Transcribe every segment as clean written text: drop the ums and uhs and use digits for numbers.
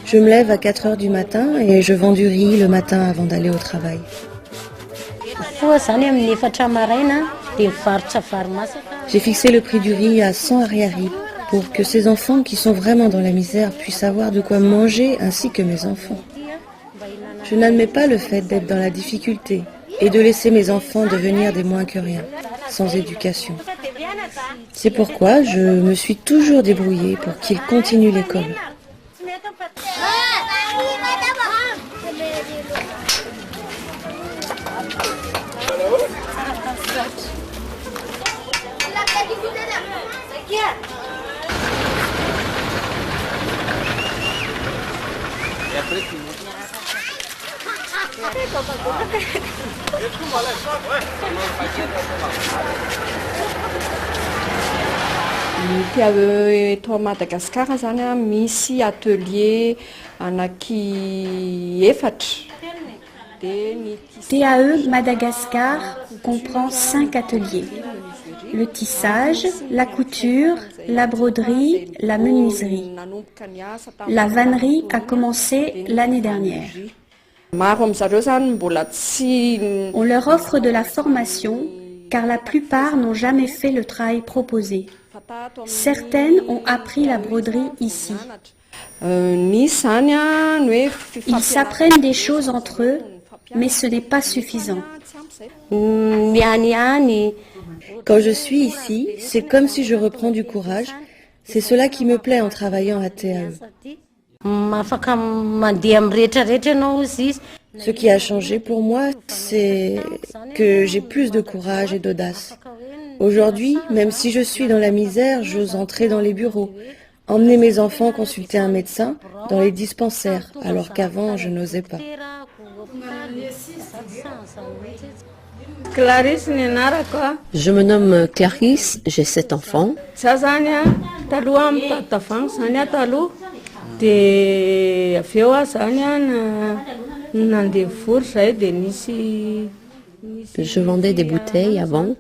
Je me lève à 4 heures du matin et je vends du riz le matin avant d'aller au travail. J'ai fixé le prix du riz à 100 ariary pour que ces enfants qui sont vraiment dans la misère puissent avoir de quoi manger ainsi que mes enfants. Je n'admets pas le fait d'être dans la difficulté et de laisser mes enfants devenir des moins que rien, sans éducation. C'est pourquoi je me suis toujours débrouillée pour qu'ils continuent l'école. Eto Madagascar zany a misy atelier anaky efatra. TAE Madagascar comprend 5 ateliers. Le tissage, la couture, la broderie, la menuiserie. La vannerie a commencé l'année dernière. On leur offre de la formation car la plupart n'ont jamais fait le travail proposé. Certaines ont appris la broderie ici. Ils s'apprennent des choses entre eux, mais ce n'est pas suffisant. Quand je suis ici, c'est comme si je reprends du courage. C'est cela qui me plaît en travaillant à TAE. Ce qui a changé pour moi, c'est que j'ai plus de courage et d'audace. Aujourd'hui, même si je suis dans la misère, j'ose entrer dans les bureaux, emmener mes enfants consulter un médecin dans les dispensaires, alors qu'avant, je n'osais pas. Je me nomme Clarisse, j'ai 7 enfants. Je vendais des bouteilles avant.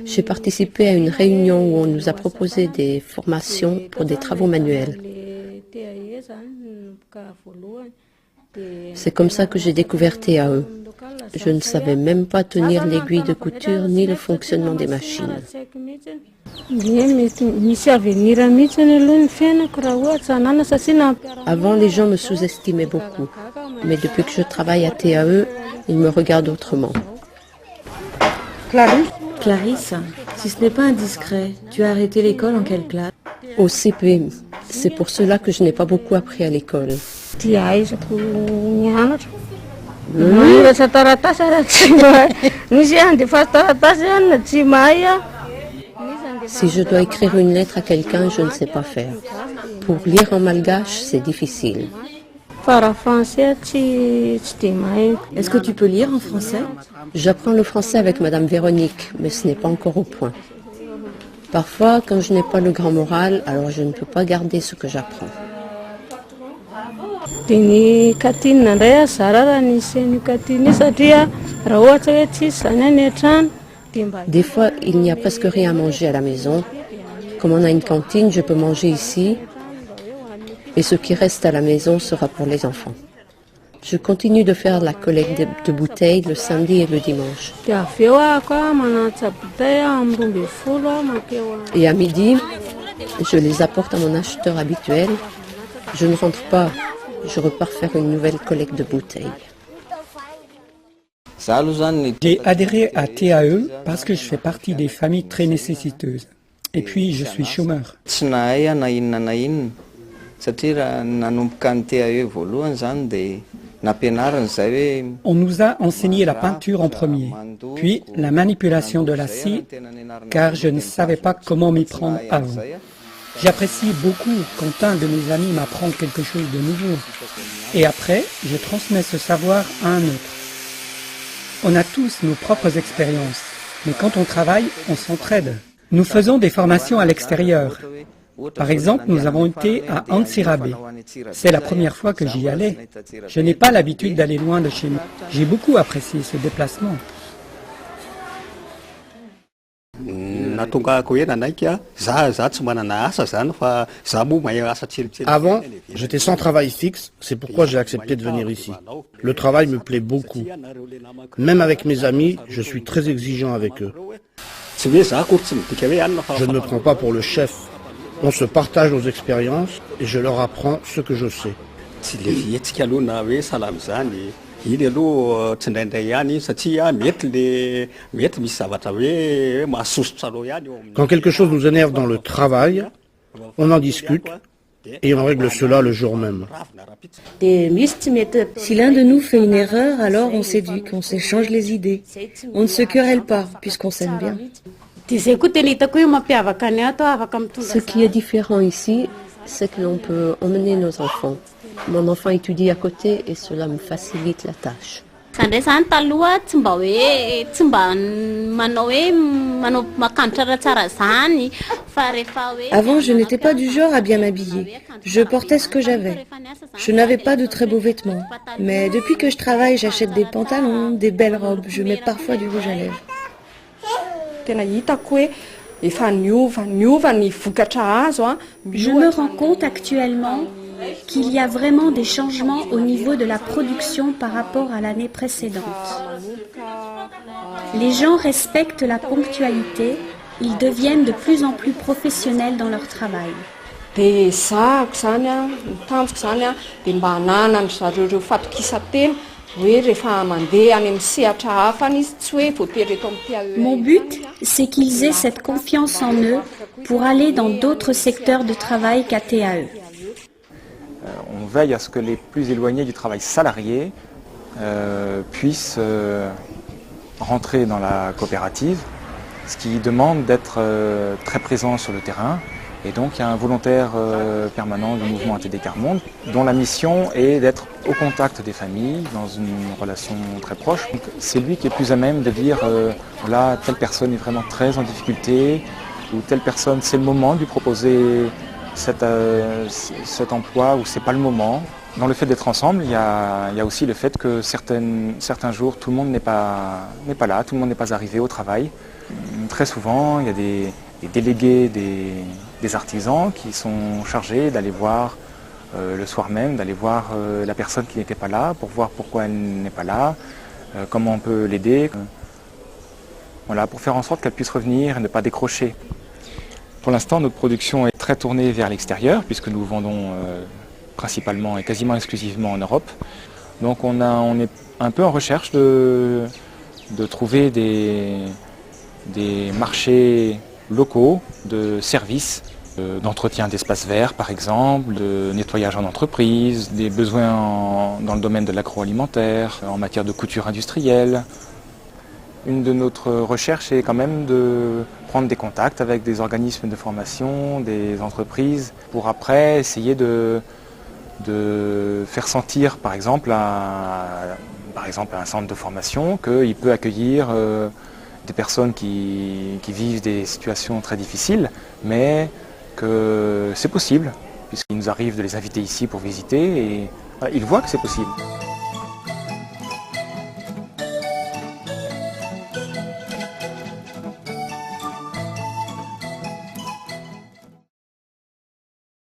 J'ai participé à une réunion où on nous a proposé des formations pour des travaux manuels. C'est comme ça que j'ai découvert TAE. Je ne savais même pas tenir l'aiguille de couture ni le fonctionnement des machines. Avant, les gens me sous-estimaient beaucoup. Mais depuis que je travaille à TAE, ils me regardent autrement. Clarisse, si ce n'est pas indiscret, tu as arrêté l'école en quelle classe? Au CP, c'est pour cela que je n'ai pas beaucoup appris à l'école. Si je dois écrire une lettre à quelqu'un, je ne sais pas faire. Pour lire en malgache, c'est difficile. Est-ce que tu peux lire en français? J'apprends le français avec Madame Véronique, mais ce n'est pas encore au point. Parfois, quand je n'ai pas le grand moral, alors je ne peux pas garder ce que j'apprends. Des fois, il n'y a presque rien à manger à la maison. Comme on a une cantine, je peux manger ici. Et ce qui reste à la maison sera pour les enfants. Je continue de faire la collecte de bouteilles le samedi et le dimanche. Et à midi, je les apporte à mon acheteur habituel. Je ne rentre pas, je repars faire une nouvelle collecte de bouteilles. J'ai adhéré à TAE parce que je fais partie des familles très nécessiteuses. Et puis, je suis chômeur. On nous a enseigné la peinture en premier, puis la manipulation de la scie, car je ne savais pas comment m'y prendre avant. J'apprécie beaucoup quand un de mes amis m'apprend quelque chose de nouveau. Et après, je transmets ce savoir à un autre. On a tous nos propres expériences, mais quand on travaille, on s'entraide. Nous faisons des formations à l'extérieur. Par exemple, nous avons été à Antsirabe. C'est la première fois que j'y allais. Je n'ai pas l'habitude d'aller loin de chez nous. J'ai beaucoup apprécié ce déplacement. Avant, j'étais sans travail fixe, c'est pourquoi j'ai accepté de venir ici. Le travail me plaît beaucoup. Même avec mes amis, je suis très exigeant avec eux. Je ne me prends pas pour le chef. On se partage nos expériences et je leur apprends ce que je sais. Quand quelque chose nous énerve dans le travail, on en discute et on règle cela le jour même. Si l'un de nous fait une erreur, alors on s'éduque, on s'échange les idées. On ne se querelle pas, puisqu'on s'aime bien. Ce qui est différent ici, c'est que l'on peut emmener nos enfants. Mon enfant étudie à côté et cela me facilite la tâche. Avant, je n'étais pas du genre à bien m'habiller. Je portais ce que j'avais. Je n'avais pas de très beaux vêtements. Mais depuis que je travaille, j'achète des pantalons, des belles robes. Je mets parfois du rouge à lèvres. Je me rends compte actuellement qu'il y a vraiment des changements au niveau de la production par rapport à l'année précédente. Les gens respectent la ponctualité, ils deviennent de plus en plus professionnels dans leur travail. Mon but, c'est qu'ils aient cette confiance en eux pour aller dans d'autres secteurs de travail qu'à TAE. On veille à ce que les plus éloignés du travail salarié puissent rentrer dans la coopérative, ce qui demande d'être très présent sur le terrain. Et donc il y a un volontaire permanent du mouvement ATD Quart Monde dont la mission est d'être au contact des familles dans une relation très proche. C'est lui qui est plus à même de dire voilà, telle personne est vraiment très en difficulté ou telle personne, c'est le moment de lui proposer cet emploi ou c'est pas le moment. Dans le fait d'être ensemble, il y a aussi le fait que certains jours, tout le monde n'est pas là, tout le monde n'est pas arrivé au travail. Très souvent, il y a des délégués des artisans qui sont chargés d'aller voir le soir même, d'aller voir la personne qui n'était pas là pour voir pourquoi elle n'est pas là, comment on peut l'aider. Voilà, pour faire en sorte qu'elle puisse revenir et ne pas décrocher. Pour l'instant, notre production est très tournée vers l'extérieur puisque nous vendons principalement et quasiment exclusivement en Europe. Donc on est un peu en recherche de trouver des marchés locaux de services, d'entretien d'espaces verts par exemple, de nettoyage en entreprise, des besoins dans le domaine de l'agroalimentaire, en matière de couture industrielle. Une de notre recherche est quand même de prendre des contacts avec des organismes de formation, des entreprises, pour après essayer de faire sentir par exemple à un centre de formation qu'il peut accueillir des personnes qui vivent des situations très difficiles, mais que c'est possible, puisqu'il nous arrive de les inviter ici pour visiter et ils voient que c'est possible.